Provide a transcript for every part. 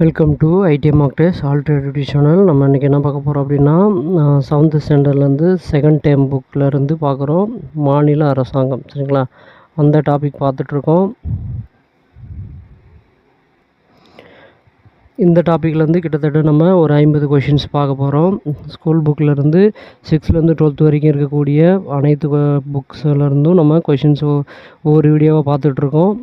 Welcome to IT mark test alternative channel. நம்ம இன்றைக்கி என்ன பார்க்க போகிறோம் அப்படின்னா, 7th ஸ்டாண்டர்ட்லேருந்து செகண்ட் டேர்ம் புக்கிலேருந்து பார்க்குறோம். மாநில அரசாங்கம், சரிங்களா? அந்த டாபிக் பார்த்துட்ருக்கோம். இந்த டாப்பிக்லேருந்து கிட்டத்தட்ட நம்ம ஒரு 50 கொஷின்ஸ் பார்க்க போகிறோம். ஸ்கூல் புக்கிலேருந்து 6th-லேருந்து 12th வரைக்கும் இருக்கக்கூடிய அனைத்து புக்ஸ்லேருந்தும் நம்ம கொஷின்ஸ் ஒவ்வொரு வீடியோவாக பார்த்துட்ருக்கோம்.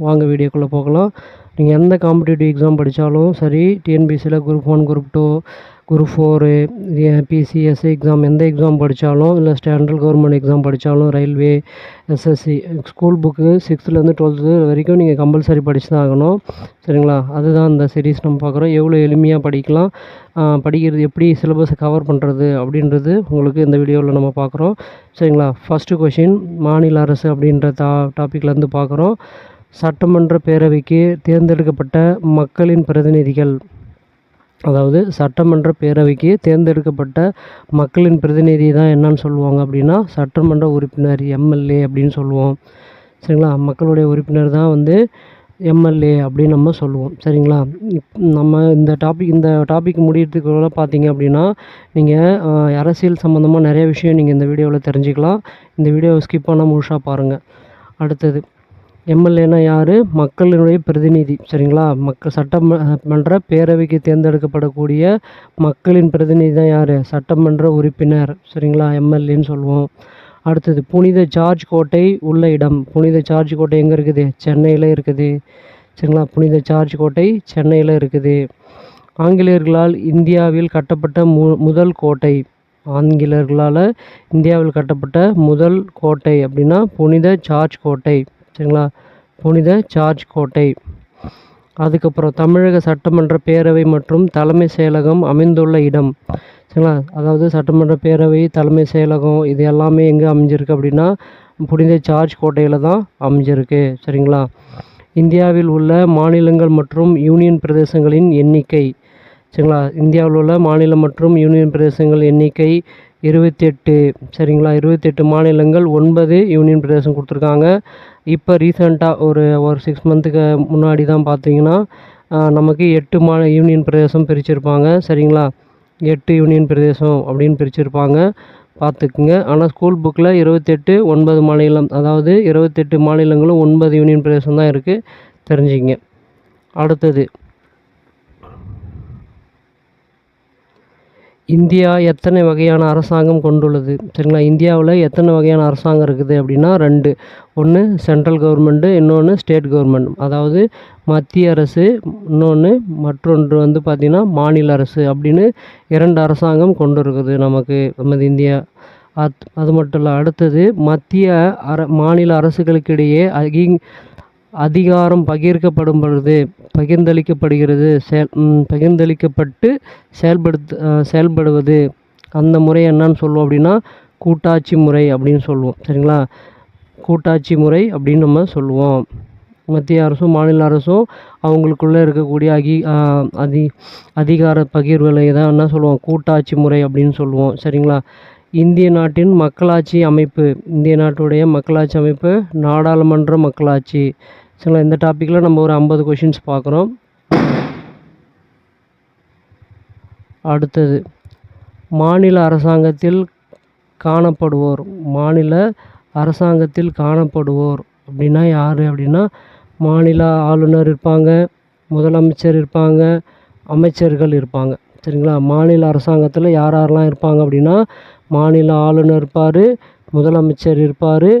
வாங்க வீடியோக்குள்ளே போகலாம். நீங்கள் எந்த காம்படிட்டிவ் எக்ஸாம் படித்தாலும் சரி, டிஎன்பிசியில் group 1, group 2, group 4, PCSC exam எந்த எக்ஸாம் படித்தாலும், இல்லை சென்ட்ரல் கவர்மெண்ட் எக்ஸாம் படித்தாலும், ரயில்வே, எஸ்எஸ்சி, ஸ்கூல் புக்கு 6th-லேருந்து 12th வரைக்கும் நீங்கள் கம்பல்சரி படித்து தான் ஆகணும், சரிங்களா? அதுதான் இந்த சீரீஸ் நம்ம பார்க்குறோம். எவ்வளோ எளிமையாக படிக்கலாம், படிக்கிறது எப்படி, சிலபஸை கவர் பண்ணுறது அப்படின்றது உங்களுக்கு இந்த வீடியோவில் நம்ம பார்க்குறோம், சரிங்களா? ஃபஸ்ட்டு கொஷின், மாநில அரசு அப்படின்ற டாப்பிக்லேருந்து பார்க்குறோம். சட்டமன்ற பேரவைக்கு தேர்ந்தெடுக்கப்பட்ட மக்களின் பிரதிநிதிகள், அதாவது சட்டமன்ற பேரவைக்கு தேர்ந்தெடுக்கப்பட்ட மக்களின் பிரதிநிதி தான் என்னன்னு சொல்லுவாங்க அப்படின்னா, சட்டமன்ற உறுப்பினர், எம்எல்ஏ அப்படின்னு சொல்லுவோம், சரிங்களா? மக்களுடைய உறுப்பினர் தான் எம்எல்ஏ அப்படின்னு நம்ம சொல்லுவோம், சரிங்களா? நம்ம இந்த டாபிக் முடியறதுக்குள்ள பார்த்தீங்க அப்படின்னா, நீங்கள் அரசியல் சம்மந்தமாக நிறைய விஷயம் நீங்கள் இந்த வீடியோவில் தெரிஞ்சுக்கலாம். இந்த வீடியோவை ஸ்கிப் பண்ணால் முழுசாக பாருங்கள். அடுத்தது, எம்எல்ஏனா யார்? மக்களினுடைய பிரதிநிதி, சரிங்களா? சட்டமன்ற பேரவைக்கு தேர்ந்தெடுக்கப்படக்கூடிய மக்களின் பிரதிநிதி தான் யார்? சட்டமன்ற உறுப்பினர், சரிங்களா? எம்எல்ஏன்னு சொல்லுவோம். அடுத்தது, புனித ஜார்ஜ் கோட்டை உள்ள இடம். புனித ஜார்ஜ் கோட்டை எங்கே இருக்குது? சென்னையில் இருக்குது, சரிங்களா? புனித ஜார்ஜ் கோட்டை சென்னையில் இருக்குது. ஆங்கிலேயர்களால் இந்தியாவில் கட்டப்பட்ட முதல் கோட்டை. ஆங்கிலேயர்களால் இந்தியாவில் கட்டப்பட்ட முதல் கோட்டை அப்படின்னா புனித ஜார்ஜ் கோட்டை, சரிங்களா? புனித ஜார்ஜ் கோட்டை. அதுக்கப்புறம், தமிழக சட்டமன்ற பேரவை மற்றும் தலைமை செயலகம் அமைந்துள்ள இடம், சரிங்களா? அதாவது சட்டமன்ற பேரவை, தலைமை செயலகம் இது எல்லாமே எங்கே அமைஞ்சிருக்கு அப்படின்னா, புனித ஜார்ஜ் கோட்டையில் தான் அமைஞ்சிருக்கு, சரிங்களா? இந்தியாவில் உள்ள மாநிலங்கள் மற்றும் யூனியன் பிரதேசங்களின் எண்ணிக்கை, சரிங்களா? இந்தியாவில் உள்ள மாநிலம் மற்றும் யூனியன் பிரதேசங்கள் எண்ணிக்கை 28, சரிங்களா? 28 மாநிலங்கள், 9 யூனியன் பிரதேசம் கொடுத்துருக்காங்க. இப்போ ரீசெண்டாக ஒரு 6 மந்த்துக்கு முன்னாடி தான் பார்த்தீங்கன்னா, நமக்கு 8 யூனியன் பிரதேசம் பிரிச்சிருப்பாங்க, சரிங்களா? 8 யூனியன் பிரதேசம் அப்படின்னு பிரிச்சிருப்பாங்க, பார்த்துக்குங்க. ஆனால் ஸ்கூல் புக்கில் 28, 9 மாநிலம், அதாவது 28 மாநிலங்களும் 9 யூனியன் பிரதேசம் தான் இருக்குது, தெரிஞ்சுங்க. அடுத்தது, இந்தியா எத்தனை வகையான அரசாங்கம் கொண்டுள்ளது? சரிங்களா? இந்தியாவில் எத்தனை வகையான அரசாங்கம் இருக்குது அப்படின்னா 2. ஒன்று சென்ட்ரல் கவர்மெண்ட்டு, இன்னொன்று ஸ்டேட் கவர்மெண்ட். அதாவது மத்திய அரசு, மற்றொன்று பார்த்திங்கன்னா மாநில அரசு அப்படின்னு 2 அரசாங்கம் கொண்டு இருக்குது நமது இந்தியா. அது மட்டும் இல்லை. அடுத்தது, மத்திய மாநில அரசுகளுக்கிடையே அதிகாரம் பகிர்க்கப்படும் பொழுது, பகிர்ந்தளிக்கப்படுகிறது, பகிர்ந்தளிக்கப்பட்டு செயல்படுவது, அந்த முறை என்னன்னு சொல்லுவோம் அப்படின்னா கூட்டாட்சி முறை அப்படின்னு சொல்லுவோம், சரிங்களா? கூட்டாட்சி முறை அப்படின்னு நம்ம சொல்லுவோம். மத்திய அரசும் மாநில அரசும் அவங்களுக்குள்ளே இருக்கக்கூடிய அதிகார பகிர்வுகளை தான் என்ன சொல்லுவோம்? கூட்டாட்சி முறை அப்படின்னு சொல்லுவோம், சரிங்களா? இந்திய நாட்டின் மக்களாட்சி அமைப்பு, இந்திய நாட்டுடைய மக்களாட்சி அமைப்பு நாடாளுமன்ற மக்களாட்சி, சரிங்களா? இந்த டாப்பிக்கில் நம்ம ஒரு 50 கொஷின்ஸ் பார்க்குறோம். அடுத்தது, மாநில அரசாங்கத்தில் காணப்படுவோர். மாநில அரசாங்கத்தில் காணப்படுவோர் அப்படின்னா யார் அப்படின்னா, மாநில ஆளுநர் இருப்பாங்க, முதலமைச்சர் இருப்பாங்க, அமைச்சர்கள் இருப்பாங்க, சரிங்களா? மாநில அரசாங்கத்தில் யாரெல்லாம் இருப்பாங்க அப்படின்னா, மாநில ஆளுநர் இருப்பார், முதலமைச்சர் இருப்பார்,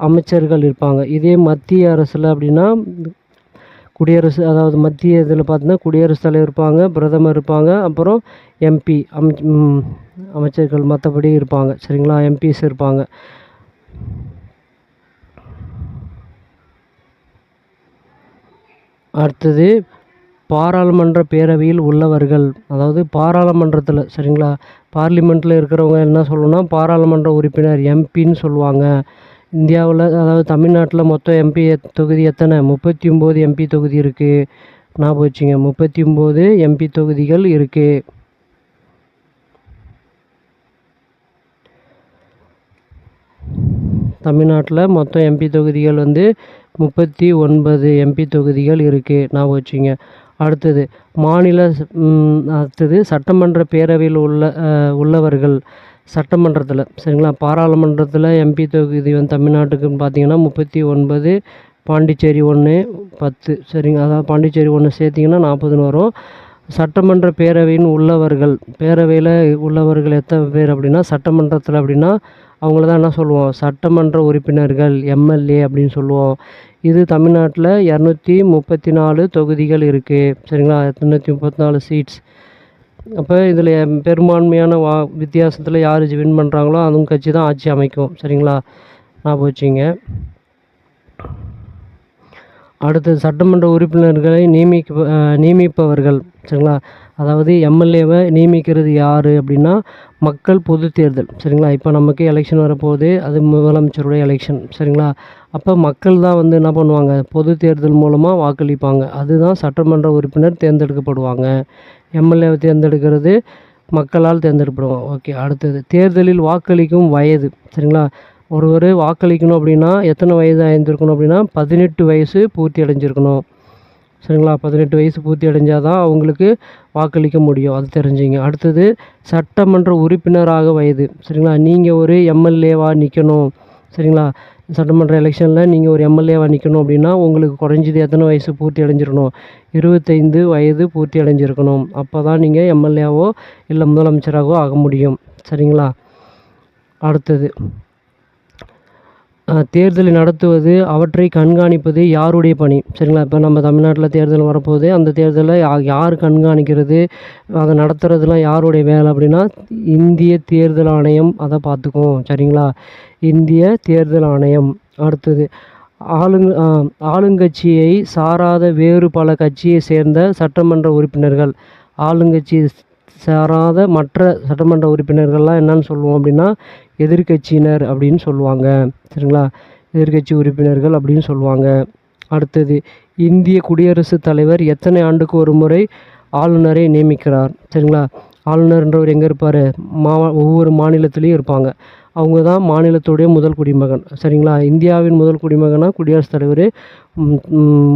அமைச்சர்கள் இருப்பாங்க. இதே மத்திய அரசில் அப்படின்னா குடியரசு, அதாவது மத்திய இதில் பார்த்தீங்கன்னா குடியரசுத் தலைவர் இருப்பாங்க, பிரதமர் இருப்பாங்க, அப்புறம் எம்பி அமைச்சர்கள் மற்றபடி இருப்பாங்க, சரிங்களா? எம்பிஸ் இருப்பாங்க. அடுத்தது, பாராளுமன்ற பேரவையில் உள்ளவர்கள், அதாவது பாராளுமன்றத்தில், சரிங்களா? பார்லிமெண்ட்டில் இருக்கிறவங்க என்ன சொல்லணும்னா பாராளுமன்ற உறுப்பினர், எம்பின்னு சொல்லுவாங்க. இந்தியாவில், அதாவது தமிழ்நாட்டில் மொத்தம் எம்பி தொகுதி எத்தனை? 39 எம்பி தொகுதி இருக்குது, ஞாபகம் வச்சுங்க. 39 எம்பி தொகுதிகள் இருக்குது. தமிழ்நாட்டில் மொத்தம் எம்பி தொகுதிகள் 39 எம்பி தொகுதிகள் இருக்குது, ஞாபகம் வச்சுங்க. அடுத்தது அடுத்தது சட்டமன்ற பேரவையில் உள்ளவர்கள் சட்டமன்றத்தில் சரிங்களா. பாராளுமன்றத்தில் எம்பி தொகுதி வந்து தமிழ்நாட்டுக்குன்னு பார்த்தீங்கன்னா 39, பாண்டிச்சேரி 1 10 சரிங்க. அதாவது பாண்டிச்சேரி 1 சேர்த்திங்கன்னா 40ன்னு வரும். சட்டமன்ற பேரவையின் உள்ளவர்கள், பேரவையில் உள்ளவர்கள் எத்தனை பேர் அப்படின்னா சட்டமன்றத்தில் அப்படின்னா அவங்கள தான் என்ன சொல்லுவோம், சட்டமன்ற உறுப்பினர்கள் எம்எல்ஏ அப்படின்னு சொல்லுவோம். இது தமிழ்நாட்டில் 234 தொகுதிகள் இருக்குது சரிங்களா. 234 சீட்ஸ். அப்போ இதில் பெரும்பான்மையான வித்தியாசத்தில் யார் வின் பண்ணுறாங்களோ அதுவும் கட்சி தான் ஆட்சி அமைக்கும் சரிங்களா. ஞாபகம் வச்சுங்க. அடுத்தது சட்டமன்ற உறுப்பினர்களை நியமிப்பவர்கள் சரிங்களா. அதாவது எம்எல்ஏவை நியமிக்கிறது யார் அப்படின்னா மக்கள் பொது தேர்தல் சரிங்களா. இப்போ நமக்கு எலெக்ஷன் வரப்போகுது, அது முதலமைச்சருடைய எலெக்ஷன் சரிங்களா. அப்போ மக்கள் தான் வந்து என்ன பண்ணுவாங்க, பொது தேர்தல் மூலமாக வாக்களிப்பாங்க. அதுதான் சட்டமன்ற உறுப்பினர் தேர்ந்தெடுக்கப்படுவாங்க. எம்எல்ஏவை தேர்ந்தெடுக்கிறது மக்களால் தேர்ந்தெடுக்கப்படுவாங்க. ஓகே. அடுத்தது தேர்தலில் வாக்களிக்கும் வயது சரிங்களா. ஒருவர் வாக்களிக்கணும் அப்படின்னா எத்தனை வயது ஆயிருந்திருக்கணும் அப்படின்னா 18 வயசு பூர்த்தி அடைஞ்சிருக்கணும் சரிங்களா. 18 வயசு பூர்த்தி அடைஞ்சால் தான் அவங்களுக்கு வாக்களிக்க முடியும், அது தெரிஞ்சுங்க. அடுத்தது சட்டமன்ற உறுப்பினராக வயது சரிங்களா. நீங்கள் ஒரு எம்எல்ஏவாக நிற்கணும் சரிங்களா. சட்டமன்ற எலெக்ஷனில் நீங்கள் ஒரு எம்எல்ஏவாக நிற்கணும் அப்படின்னா உங்களுக்கு குறைஞ்சது எத்தனை வயசு பூர்த்தி அடைஞ்சிருக்கணும், 25 வயது பூர்த்தி அடைஞ்சிருக்கணும். அப்போ தான் நீங்கள் எம்எல்ஏவோ இல்லை முதலமைச்சராகவோ ஆக முடியும் சரிங்களா. அடுத்தது தேர்தலை நடத்துவது, அவற்றை கண்காணிப்பது யாருடைய பணி சரிங்களா. இப்போ நம்ம தமிழ்நாட்டில் தேர்தல் வரப்போகுது, அந்த தேர்தலை யார் கண்காணிக்கிறது, அதை நடத்துறதுலாம் யாருடைய வேலை அப்படின்னா இந்திய தேர்தல் ஆணையம் அதை பார்த்துக்கும் சரிங்களா. இந்திய தேர்தல் ஆணையம். அடுத்தது ஆளுங்கட்சியை சாராத வேறு பல கட்சியை சேர்ந்த சட்டமன்ற உறுப்பினர்கள். ஆளுங்கட்சி சாராத மற்ற சட்டமன்ற உறுப்பினர்கள்லாம் என்னன்னு சொல்லுவோம் அப்படின்னா எதிர்கட்சியினர் அப்படின்னு சொல்லுவாங்க சரிங்களா. எதிர்கட்சி உறுப்பினர்கள் அப்படின்னு சொல்லுவாங்க. அடுத்தது இந்திய குடியரசுத் தலைவர் எத்தனை ஆண்டுக்கு ஒரு முறை ஆளுநரை நியமிக்கிறார் சரிங்களா. ஆளுநர்ன்றவர் எங்கே இருப்பார், ஒவ்வொரு மாநிலத்திலையும் இருப்பாங்க. அவங்க தான் மாநிலத்துடைய முதல் குடிமகன் சரிங்களா. இந்தியாவின் முதல் குடிமகனாக குடியரசுத் தலைவர்.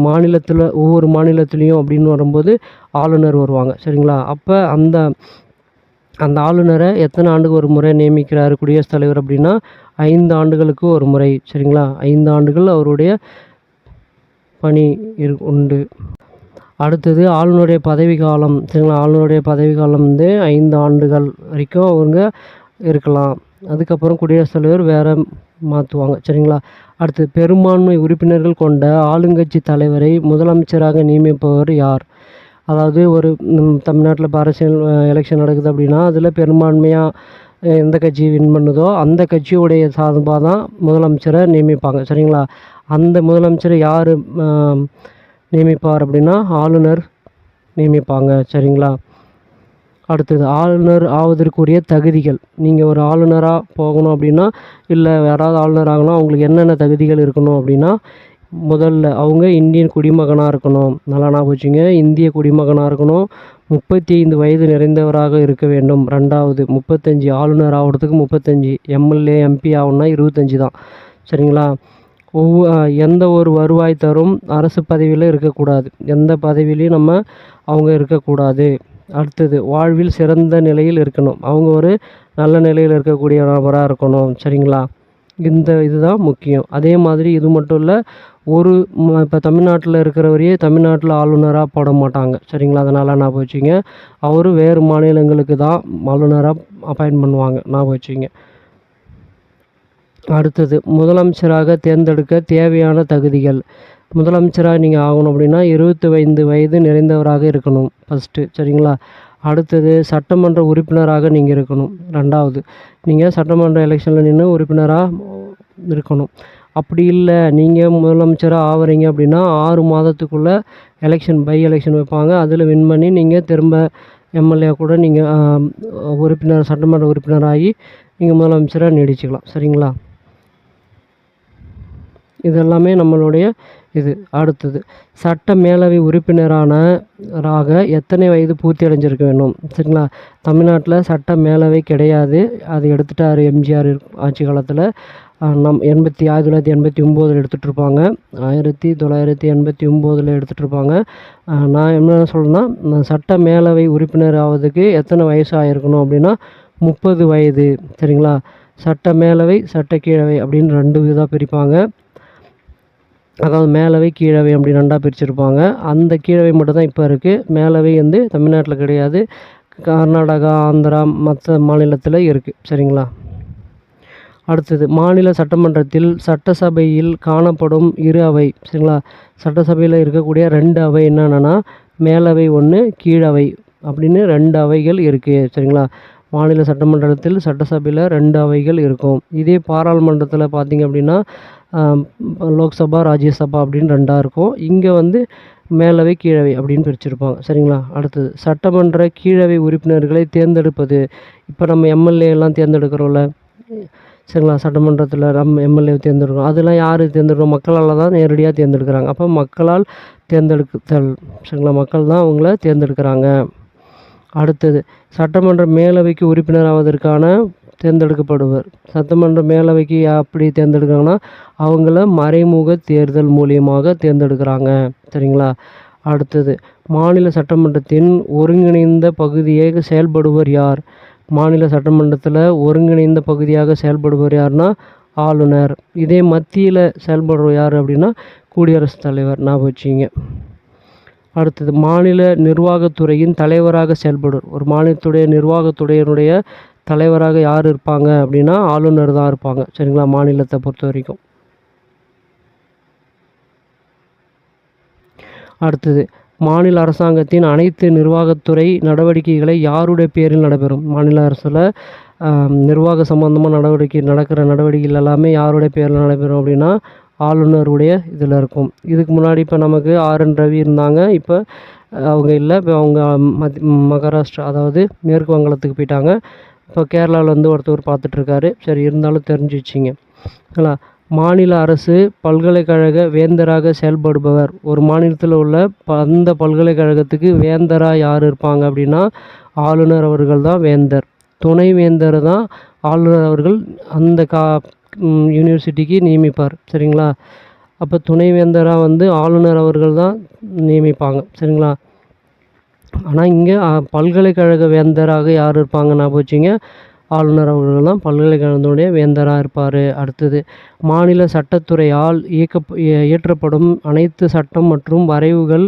மாநிலத்தில் ஒவ்வொரு மாநிலத்துலேயும் அப்படின்னு வரும்போது ஆளுநர் வருவாங்க சரிங்களா. அப்போ அந்த ஆளுநரை எத்தனை ஆண்டுக்கு ஒரு முறை நியமிக்கிறார் குடியரசுத் தலைவர் அப்படின்னா 5 ஆண்டுகளுக்கு ஒரு முறை சரிங்களா. 5 ஆண்டுகள் அவருடைய பணி உண்டு. அடுத்தது ஆளுநருடைய பதவி காலம் சரிங்களா. ஆளுநருடைய பதவி காலம் வந்து 5 ஆண்டுகள் வரைக்கும் அவங்க இருக்கலாம். அதுக்கப்புறம் குடியரசுத் தலைவர் வேறு மாற்றுவாங்க சரிங்களா. அடுத்து பெரும்பான்மை உறுப்பினர்கள் கொண்ட ஆளுங்கட்சி தலைவரை முதலமைச்சராக நியமிப்பவர் யார். அதாவது ஒரு தமிழ்நாட்டில் இப்போ அரசியல் எலெக்ஷன் நடக்குது அப்படின்னா அதில் பெரும்பான்மையாக எந்த கட்சி வின் பண்ணுதோ அந்த கட்சியுடைய சார்பாக தான் முதலமைச்சரை நியமிப்பாங்க சரிங்களா. அந்த முதலமைச்சரை யார் நியமிப்பார் அப்படின்னா ஆளுநர் நியமிப்பாங்க சரிங்களா. அடுத்தது ஆளுநர் ஆவதற்குரிய தகுதிகள். நீங்கள் ஒரு ஆளுநராக போகணும் அப்படின்னா இல்லை யாராவது ஆளுநர் ஆகணும், அவங்களுக்கு என்னென்ன தகுதிகள் இருக்கணும் அப்படின்னா முதல்ல அவங்க இந்தியன் குடிமகனாக இருக்கணும். நல்லா ஞாபகம் வச்சுங்க, இந்திய குடிமகனாக இருக்கணும். 35 வயது நிறைந்தவராக இருக்க வேண்டும். 2வது 35, ஆளுநர் ஆகிறதுக்கு 35, எம்எல்ஏ எம்பி ஆகணும்னா 25 தான் சரிங்களா. எந்த ஒரு வருவாய் தரும் அரசு பதவியில் இருக்கக்கூடாது, எந்த பதவியிலையும் அவங்க இருக்கக்கூடாது. அடுத்தது வாழ்வில் சிறந்த நிலையில் இருக்கணும், அவங்க ஒரு நல்ல நிலையில் இருக்கக்கூடிய நபராக இருக்கணும் சரிங்களா. இதுதான் முக்கியம். அதே மாதிரி இது மட்டும் இல்லை, இப்போ தமிழ்நாட்டில் இருக்கிறவரையே தமிழ்நாட்டில் ஆளுநராக போட மாட்டாங்க சரிங்களா. அதனால் ஞாபகம் வச்சுங்க, அவர் வேறு மாநிலங்களுக்கு தான் ஆளுநராக அப்பாயின்ட் பண்ணுவாங்க, ஞாபகம் வச்சுங்க. அடுத்தது முதலமைச்சராக தேர்ந்தெடுக்க தேவையான தகுதிகள். முதலமைச்சராக நீங்கள் ஆகணும் அப்படின்னா 25 வயது நிறைந்தவராக இருக்கணும் ஃபஸ்ட்டு சரிங்களா. அடுத்தது சட்டமன்ற உறுப்பினராக நீங்கள் இருக்கணும். 2வது நீங்கள் சட்டமன்ற எலெக்ஷனில் நின்று உறுப்பினராக இருக்கணும். அப்படி இல்லை நீங்கள் முதலமைச்சராக ஆகிறீங்க அப்படின்னா 6 மாதத்துக்குள்ளே பை எலெக்ஷன் வைப்பாங்க, அதில் வின் பண்ணி நீங்கள் திரும்ப எம்எல்ஏ கூட நீங்கள் சட்டமன்ற உறுப்பினராகி நீங்கள் முதலமைச்சராக நீடிச்சுக்கலாம் சரிங்களா. இதெல்லாமே நம்மளுடைய அடுத்தது சட்ட மேலவை உறுப்பினராக எத்தனை வயது பூர்த்தி அடைஞ்சிருக்க வேண்டும் சரிங்களா. தமிழ்நாட்டில் சட்ட மேலவை கிடையாது, அது எடுத்துட்டார் எம்ஜிஆர் ஆட்சி காலத்தில். 1989 எடுத்துகிட்ருப்பாங்க. 1989 எடுத்துகிட்ருப்பாங்க. நான் என்ன சொல்கிறேன்னா, சட்ட மேலவை உறுப்பினர் ஆவதுக்கு எத்தனை வயசு ஆகிருக்கணும் அப்படின்னா 30 வயது. சரிங்களா? சட்ட மேலவை, சட்ட கீழவை அப்படின்னு 2 இதாக பிரிப்பாங்க. அதாவது மேலவை, கீழவை அப்படி 2ஆக பிரிச்சிருப்பாங்க. அந்த கீழவை மட்டும் தான் இப்போ இருக்குது. மேலவை வந்து தமிழ்நாட்டில் கிடையாது. கர்நாடகா, ஆந்திரா மற்ற மாநிலத்தில் இருக்குது. சரிங்களா? அடுத்தது, மாநில சட்டமன்றத்தில் சட்டசபையில் காணப்படும் 2 அவை. சரிங்களா? சட்டசபையில் இருக்கக்கூடிய 2 அவை என்னென்னா மேலவை 1, கீழவை அப்படின்னு 2 அவைகள் இருக்குது. சரிங்களா? மாநில சட்டமன்றத்தில் சட்டசபையில் 2 அவைகள் இருக்கும். இதே பாராளுமன்றத்தில் பார்த்திங்க அப்படின்னா லோக்சபா, ராஜ்யசபா அப்படின்னு 2ஆக இருக்கும். இங்கே வந்து மேலவை, கீழவை அப்படின்னு பிரிச்சிருப்பாங்க. சரிங்களா? அடுத்தது, சட்டமன்ற கீழவை உறுப்பினர்களை தேர்ந்தெடுப்பது. இப்போ நம்ம எம்எல்ஏ எல்லாம் தேர்ந்தெடுக்கிறோம்ல. சரிங்களா? சட்டமன்றத்தில் நம்ம எம்எல்ஏ தேர்ந்தெடுக்கிறோம். அதெல்லாம் யார் தேர்ந்தெடுக்கிறோம்? மக்களால் தான் நேரடியாக தேர்ந்தெடுக்கிறாங்க. அப்போ மக்களால் தேர்ந்தெடுத்தல். சரிங்களா? மக்கள் தான் அவங்கள தேர்ந்தெடுக்கிறாங்க. அடுத்தது, சட்டமன்ற மேலவைக்கு உறுப்பினர் ஆவதற்கான தேர்ந்தெடுக்கப்படுவர். சட்டமன்ற மேலவைக்கு எப்படி தேர்ந்தெடுக்கிறாங்கன்னா அவங்கள மறைமுக தேர்தல் மூலியமாக தேர்ந்தெடுக்கிறாங்க. சரிங்களா? அடுத்தது, மாநில சட்டமன்றத்தின் ஒருங்கிணைந்த பகுதியாக செயல்படுவர் யார்? மாநில சட்டமன்றத்தில் ஒருங்கிணைந்த பகுதியாக செயல்படுவர் யாருன்னா ஆளுநர். இதே மத்தியில் செயல்படுவர் யார் அப்படின்னா குடியரசுத் தலைவர். ஞாபகம் வச்சுங்க. அடுத்தது, மாநில நிர்வாகத்துறையின் தலைவராக செயல்படுவர். ஒரு மாநிலத்துடைய நிர்வாகத்துறையினுடைய தலைவராக யார் இருப்பாங்க அப்படின்னா ஆளுநர் தான் இருப்பாங்க. சரிங்களா? மாநிலத்தை பொறுத்த வரைக்கும். அடுத்தது, மாநில அரசாங்கத்தின் அனைத்து நிர்வாகத்துறை நடவடிக்கைகளை யாருடைய பேரில் நடைபெறும்? மாநில அரசில் நிர்வாக சம்பந்தமாக நடக்கிற நடவடிக்கைகள் எல்லாமே யாருடைய பேரில் நடைபெறும் அப்படின்னா ஆளுநருடைய இதில் இருக்கும். இதுக்கு முன்னாடி இப்போ நமக்கு ஆர்.என். ரவி இருந்தாங்க. இப்போ அவங்க இல்லை. இப்போ அவங்க மகாராஷ்டிரா, அதாவது மேற்கு வங்காளத்துக்கு போயிட்டாங்க. இப்போ கேரளாவில் வந்து ஒருத்தர் பார்த்துட்ருக்காரு. சரி, இருந்தாலும் தெரிஞ்சு வச்சிங்க. சரிங்களா? மாநில அரசு பல்கலைக்கழக வேந்தராக செயல்படுபவர். ஒரு மாநிலத்தில் உள்ள அந்த பல்கலைக்கழகத்துக்கு வேந்தராக யார் இருப்பாங்க அப்படின்னா ஆளுநர் அவர்கள் தான் வேந்தர். துணை வேந்தர் தான் ஆளுநர் அவர்கள் அந்த யூனிவர்சிட்டிக்கு நியமிப்பார். சரிங்களா? அப்போ துணைவேந்தராக வந்து ஆளுநர் அவர்கள் தான் நியமிப்பாங்க. சரிங்களா? ஆனால் இங்கே பல்கலைக்கழக வேந்தராக யார் இருப்பாங்கன்னா போச்சுங்க ஆளுநர் அவர்கள் தான் பல்கலைக்கழகத்தினுடைய வேந்தராக இருப்பார். அடுத்தது, மாநில சட்டத்துறையால் இயற்றப்படும் அனைத்து சட்டம் மற்றும் வரைவுகள்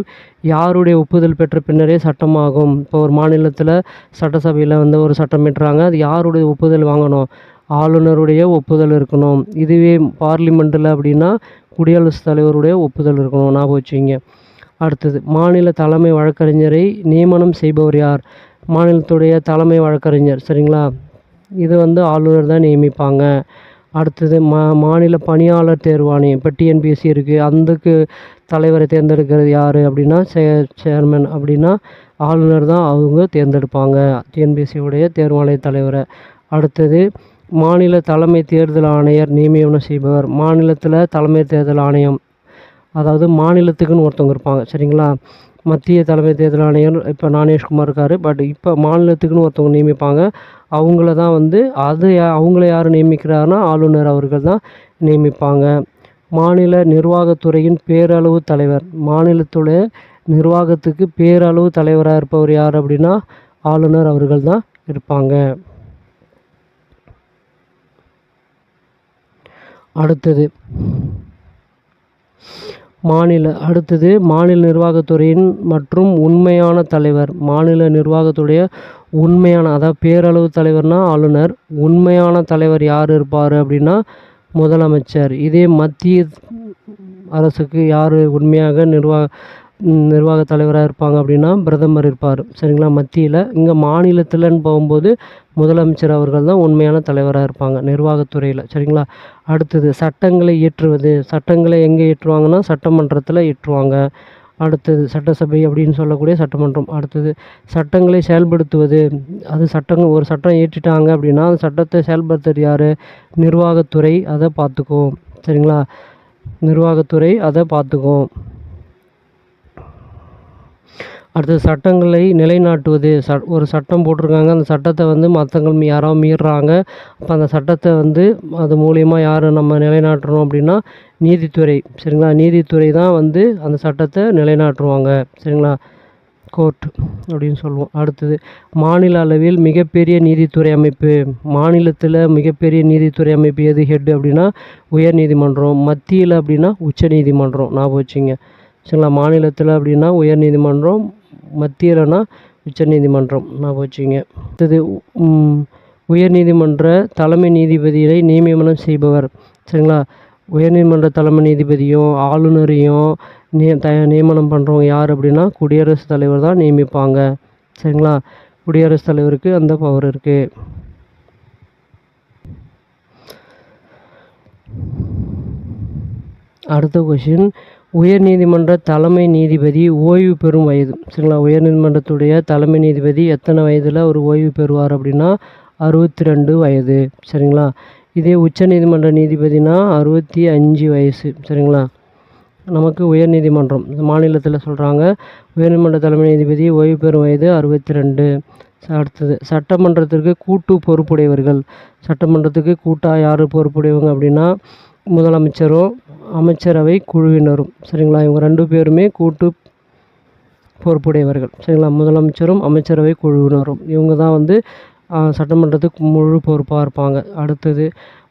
யாருடைய ஒப்புதல் பெற்ற பின்னரே சட்டமாகும். இப்போ ஒரு மாநிலத்தில் சட்டசபையில் வந்து ஒரு சட்டம் பெற்றாங்க. அது யாருடைய ஒப்புதல் வாங்கணும்? ஆளுநருடைய ஒப்புதல் இருக்கணும். இதுவே பார்லிமெண்ட்டில் அப்படின்னா குடியரசுத் தலைவருடைய ஒப்புதல் இருக்கணும். ஞாபகம் வச்சுங்க. அடுத்தது, மாநில தலைமை வழக்கறிஞரை நியமனம் செய்பவர் யார்? மாநிலத்துடைய தலைமை வழக்கறிஞர். சரிங்களா? இது வந்து ஆளுநர் தான் நியமிப்பாங்க. அடுத்தது, மாநில பணியாளர் தேர்வாணையம். இப்போ டிஎன்பிஎஸ்சி இருக்குது. அதுக்கு தலைவரை தேர்ந்தெடுக்கிறது யார் அப்படின்னா சேர்மன் அப்படின்னா ஆளுநர் தான் அவங்க தேர்ந்தெடுப்பாங்க, டிஎன்பிஎஸ்சியுடைய தேர்வாணைய தலைவரை. அடுத்தது, மாநில தலைமை தேர்தல் ஆணையர் நியமனம் செய்பவர். மாநிலத்தில் தலைமை தேர்தல் ஆணையம், அதாவது மாநிலத்துக்குன்னு ஒருத்தவங்க இருப்பாங்க. சரிங்களா? மத்திய தலைமை தேர்தல் ஆணையர் இப்போ ஞானேஷ்குமார் இருக்கார். பட் இப்போ மாநிலத்துக்குன்னு ஒருத்தவங்க நியமிப்பாங்க. அவங்கள தான் வந்து அவங்கள யார் நியமிக்கிறாருன்னா ஆளுநர் அவர்கள் தான் நியமிப்பாங்க. மாநில நிர்வாகத்துறையின் பேரளவு தலைவர். மாநிலத்துடைய நிர்வாகத்துக்கு பேரளவு தலைவராக இருப்பவர் யார் அப்படின்னா ஆளுநர் அவர்கள் தான் இருப்பாங்க. அடுத்தது, மாநில நிர்வாகத்துறையின் மற்றும் உண்மையான தலைவர். மாநில நிர்வாகத்துடைய உண்மையான, அதாவது பேரளவு தலைவர்னா ஆளுநர். உண்மையான தலைவர் யார் இருப்பார் அப்படின்னா முதலமைச்சர். இதே மத்திய அரசுக்கு யார் உண்மையாக நிர்வாக தலைவராக இருப்பாங்க அப்படின்னா பிரதமர் இருப்பார். சரிங்களா? மத்தியில். இங்கே மாநிலத்தில்னு போகும்போது முதலமைச்சர் அவர்கள் தான் உண்மையான தலைவராக இருப்பாங்க நிர்வாகத்துறையில். சரிங்களா? அடுத்தது, சட்டங்களை இயற்றுவது. சட்டங்களை எங்கே இயற்றுவாங்கன்னா சட்டமன்றத்தில் இயற்றுவாங்க. அடுத்தது, சட்டசபை அப்படின்னு சொல்லக்கூடிய சட்டமன்றம். அடுத்தது, சட்டங்களை செயல்படுத்துவது. அது ஒரு சட்டம் இயற்றிட்டாங்க அப்படின்னா அந்த சட்டத்தை செயல்படுத்துறது யார்? நிர்வாகத்துறை அதை பார்த்துக்கும். சரிங்களா? நிர்வாகத்துறை அதை பார்த்துக்கும். அடுத்தது சட்டங்களை நிலைநாட்டுவது. ஒரு சட்டம் போட்டிருக்காங்க, அந்த சட்டத்தை வந்து மற்றவங்க யாராவது மீறுறாங்க, அப்போ அந்த சட்டத்தை வந்து அது மூலியமாக யார் நம்ம நிலைநாட்டுறோம் அப்படின்னா நீதித்துறை. சரிங்களா, நீதித்துறை தான் வந்து அந்த சட்டத்தை நிலைநாட்டுவாங்க. சரிங்களா, கோர்ட் அப்படின்னு சொல்லுவோம். அடுத்தது மாநில அளவில் மிகப்பெரிய நீதித்துறை அமைப்பு. மாநிலத்தில் மிகப்பெரிய நீதித்துறை அமைப்பு எது ஹெட் அப்படின்னா உயர் நீதிமன்றம். மத்தியில் அப்படின்னா உச்ச நீதிமன்றம். ஞாபகம் வச்சுங்க. சரிங்களா, மாநிலத்தில் அப்படின்னா உயர் நீதிமன்றம், மத்தியிலனா உச்ச நீதிமன்றம். ஞாபகம் வச்சுங்க. அடுத்தது உயர்நீதிமன்ற தலைமை நீதிபதியை நியமனம் செய்பவர். சரிங்களா, உயர்நீதிமன்ற தலைமை நீதிபதியும் ஆளுநரையும் நியமனம் பண்ணுறவங்க யார் அப்படின்னா குடியரசுத் தலைவர் தான் நியமிப்பாங்க. சரிங்களா, குடியரசுத் தலைவருக்கு அந்த பவர் இருக்குது. அடுத்த கொஷின், உயர்நீதிமன்ற தலைமை நீதிபதி ஓய்வு பெறும் வயது. சரிங்களா, உயர்நீதிமன்றத்துடைய தலைமை நீதிபதி எத்தனை வயதில் அவர் ஓய்வு பெறுவார் அப்படின்னா 62 வயது. சரிங்களா, இதே உச்ச நீதிமன்ற நீதிபதினா 65 வயசு. சரிங்களா, நமக்கு உயர்நீதிமன்றம் மாநிலத்தில் சொல்கிறாங்க. உயர்நீதிமன்ற தலைமை நீதிபதி ஓய்வு பெறும் வயது 62. அடுத்தது சட்டமன்றத்திற்கு கூட்டு பொறுப்புடையவர்கள். சட்டமன்றத்துக்கு கூட்டாக யார் பொறுப்புடையவங்க அப்படின்னா முதலமைச்சரும் அமைச்சரவை குழுவினரும். சரிங்களா, இவங்க 2 பேருமே கூட்டு பொறுப்புடையவர்கள். சரிங்களா, முதலமைச்சரும் அமைச்சரவை குழுவினரும் இவங்க தான் வந்து சட்டமன்றத்துக்கு முழு பொறுப்பாக இருப்பாங்க. அடுத்தது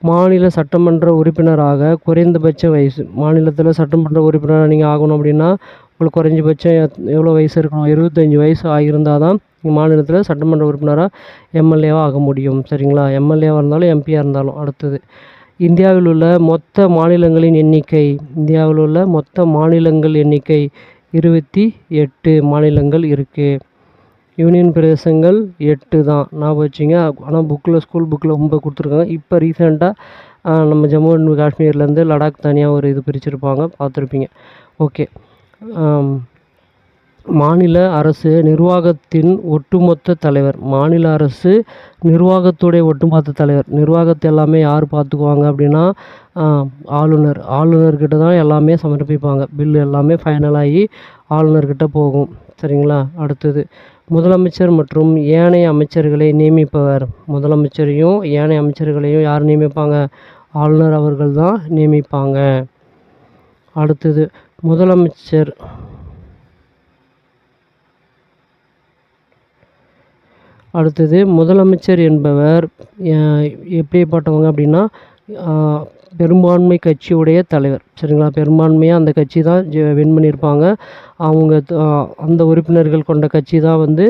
மாநில சட்டமன்ற உறுப்பினராக குறைந்தபட்ச வயசு. மாநிலத்தில் சட்டமன்ற உறுப்பினராக நீங்கள் ஆகணும் அப்படின்னா உங்களுக்கு குறைஞ்சபட்சம் எவ்வளோ வயசு இருக்கணும்? 25 வயசு ஆகியிருந்தால் தான் மாநிலத்தில் சட்டமன்ற உறுப்பினராக எம்எல்ஏவாக ஆக முடியும். சரிங்களா, எம்எல்ஏவாக இருந்தாலும் எம்பியாக இருந்தாலும். அடுத்தது இந்தியாவில் உள்ள மொத்த மாநிலங்களின் எண்ணிக்கை. இந்தியாவில் உள்ள மொத்த மாநிலங்கள் எண்ணிக்கை 28 மாநிலங்கள் இருக்குது. யூனியன் பிரதேசங்கள் 8 தான். ஞாபகம் வச்சுங்க. ஆனால் ஸ்கூல் புக்கில் 9 கொடுத்துருக்காங்க. இப்போ ரீசெண்டாக நம்ம ஜம்மு அண்ட் காஷ்மீர்லேருந்து லடாக் தனியாக ஒரு இது பிரிச்சிருப்பாங்க, பார்த்துருப்பீங்க. ஓகே, மாநில அரசு நிர்வாகத்தின் ஒட்டுமொத்த தலைவர். மாநில அரசு நிர்வாகத்துடைய ஒட்டுமொத்த தலைவர். நிர்வாகத்தை எல்லாமே யார் பார்த்துக்குவாங்க அப்படின்னா ஆளுநர். ஆளுநர்கிட்ட தான் எல்லாமே சமர்ப்பிப்பாங்க. பில் எல்லாமே ஃபைனலாகி ஆளுநர்கிட்ட போகும். சரிங்களா, அடுத்தது முதலமைச்சர் மற்றும் ஏனைய அமைச்சர்களை நியமிப்பவர். முதலமைச்சரையும் ஏனைய அமைச்சர்களையும் யார் நியமிப்பாங்க? ஆளுநர் அவர்கள் தான் நியமிப்பாங்க. அடுத்தது முதலமைச்சர் என்பவர் எப்படிப்பட்டவங்க அப்படின்னா பெரும்பான்மை கட்சியுடைய தலைவர். சரிங்களா, பெரும்பான்மையாக அந்த கட்சி தான் வின் பண்ணியிருப்பாங்க. அவங்க அந்த உறுப்பினர்கள் கொண்ட கட்சி தான் வந்து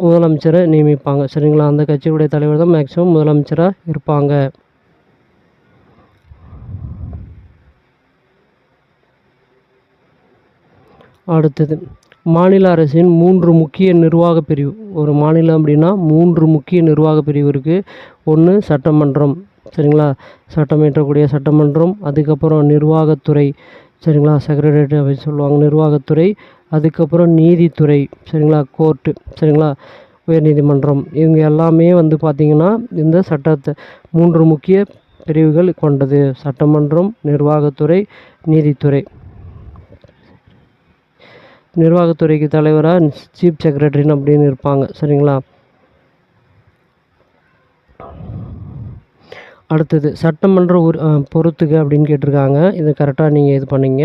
முதலமைச்சரை நியமிப்பாங்க. சரிங்களா, அந்த கட்சியுடைய தலைவர் தான் மேக்சிமம் முதலமைச்சராக இருப்பாங்க. அடுத்தது மாநில அரசின் 3 முக்கிய நிர்வாக பிரிவு. ஒரு மாநிலம் அப்படின்னா 3 முக்கிய நிர்வாக பிரிவு இருக்குது. ஒன்று சட்டமன்றம். சரிங்களா, சட்டம் இயற்றக்கூடிய சட்டமன்றம். அதுக்கப்புறம் நிர்வாகத்துறை. சரிங்களா, செக்ரட்டரியேட் அப்படின்னு சொல்லுவாங்க, நிர்வாகத்துறை. அதுக்கப்புறம் நீதித்துறை. சரிங்களா, கோர்ட்டு. சரிங்களா, உயர்நீதிமன்றம். இவங்க எல்லாமே வந்து பார்த்திங்கன்னா இந்த சட்டத்தை 3 முக்கிய பிரிவுகள் கொண்டது. சட்டமன்றம், நிர்வாகத்துறை, நீதித்துறை. நிர்வாகத்துறைக்கு தலைவராக சீஃப் செக்ரட்டரின்னு அப்படின்னு இருப்பாங்க. சரிங்களா, அடுத்தது சட்டமன்ற பொறுத்துக அப்படின்னு கேட்டிருக்காங்க. இது கரெக்டாக நீங்கள் இது பண்ணிங்க.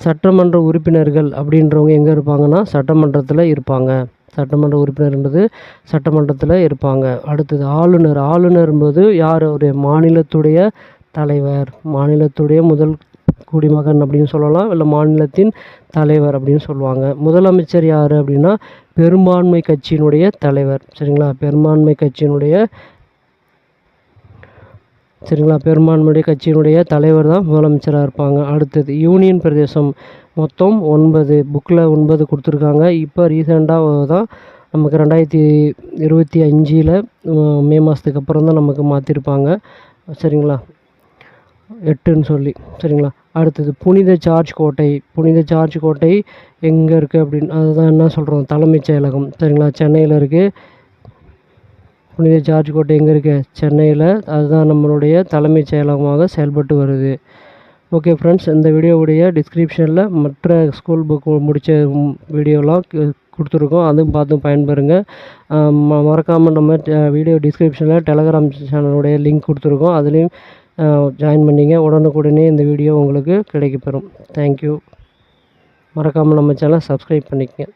சட்டமன்ற உறுப்பினர்கள் அப்படின்றவங்க எங்கே இருப்பாங்கன்னா சட்டமன்றத்தில் இருப்பாங்க. சட்டமன்ற உறுப்பினர்ன்றது சட்டமன்றத்தில் இருப்பாங்க. அடுத்தது ஆளுநர். ஆளுநர்ன்றது யார்? ஒரு மாநிலத்துடைய தலைவர். மாநிலத்துடைய முதல் குடிமகன் அப்படின்னு சொல்லலாம், இல்லை மாநிலத்தின் தலைவர் அப்படின்னு சொல்லுவாங்க. முதலமைச்சர் யார் அப்படின்னா பெரும்பான்மை கட்சியினுடைய தலைவர். சரிங்களா, பெரும்பான்மை கட்சியினுடைய தலைவர் தான் முதலமைச்சராக இருப்பாங்க. அடுத்தது யூனியன் பிரதேசம். மொத்தம் 9 புக்கில் 9 கொடுத்துருக்காங்க. இப்போ ரீசெண்டாக தான் நமக்கு 2025 மே மாதத்துக்கு அப்புறம் தான் நமக்கு மாற்றிருப்பாங்க. சரிங்களா, 8ன்னு சொல்லி. சரிங்களா, அடுத்தது புனித ஜார்ஜ் கோட்டை. புனித ஜார்ஜ் கோட்டை எங்கே இருக்குது அப்படின்னு அதுதான் என்ன சொல்கிறோம், தலைமைச் செயலகம். சரிங்களா, சென்னையில் இருக்குது. புனித ஜார்ஜ் கோட்டை எங்கே இருக்குது? சென்னையில். அதுதான் நம்மளுடைய தலைமைச் செயலகமாக செயல்பட்டு வருது. ஓகே ஃப்ரெண்ட்ஸ், இந்த வீடியோவுடைய டிஸ்கிரிப்ஷனில் மற்ற ஸ்கூல் புக் முடித்த வீடியோலாம் கொடுத்துருக்கோம், அதுவும் பார்த்து பயன்பெறுங்க. மறக்காமல் நம்ம வீடியோ டிஸ்கிரிப்ஷனில் டெலகிராம் சேனலுடைய லிங்க் கொடுத்துருக்கோம், அதுலேயும் ஜாயின் பண்ணிங்க. உடனுக்குடனே இந்த வீடியோ உங்களுக்கு கிடைக்கப்பெறும். தேங்க்யூ. மறக்காமல் நம்ம சேனலை சப்ஸ்கிரைப் பண்ணிக்கங்க.